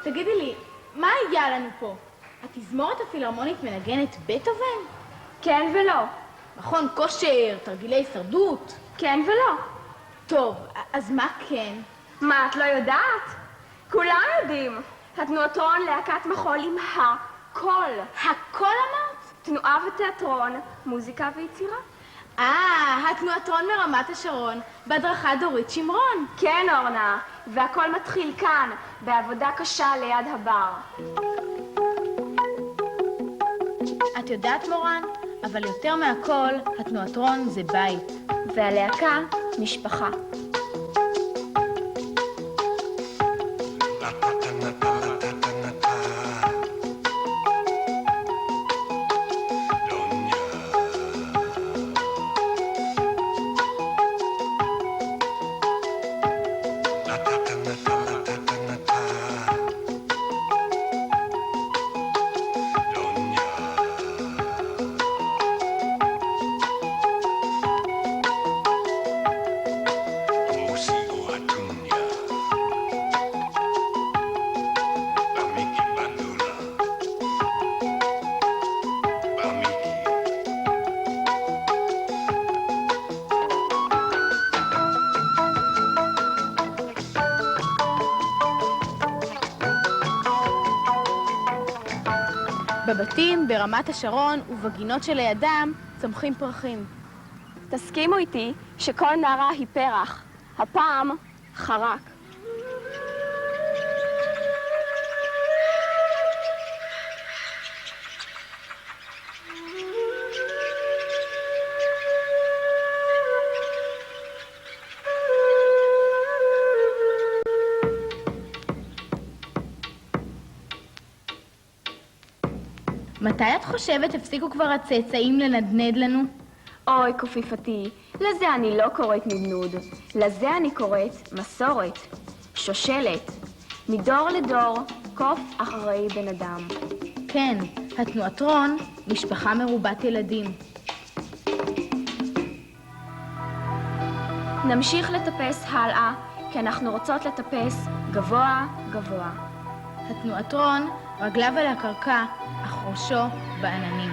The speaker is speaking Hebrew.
תגידי לי, מה הגיע לנו פה? התזמורת הפילהרמונית מנגנת בטהובן? כן ולא. מכון כושר, תרגילי הישרדות? כן ולא. טוב, אז מה כן? מה, את לא יודעת? כולם יודעים. התנועתרון להקת מחול עם הכל. הכל אמרת? תנועה ותיאטרון, מוזיקה ויצירה. התנועתרון מרמת השרון, בהדרכת דורית שמרון. כן, אורנה, והכל מתחיל כאן, בעבודה קשה ליד הבר. את יודעת מורן, אבל יותר מהכל, התנועתרון זה בית. והלהקה, משפחה. בבתים, ברמת השרון ובגינות שלידם צומחים פרחים. תסכימו איתי שכל נערה היא פרח, הפעם חרק. מתי את חושבת הפסיקו כבר הצאצאים לנדנד לנו? אוי, קופיפתי, לזה אני לא קוראת נדנוד. לזה אני קוראת מסורת, שושלת. מדור לדור, קוף אחרי בן אדם. כן, התנועתרון, משפחה מרובת ילדים. נמשיך לטפס הלאה, כי אנחנו רוצות לטפס גבוה גבוה. התנועתרון, רגליו על הקרקע, אך ראשו בעננים.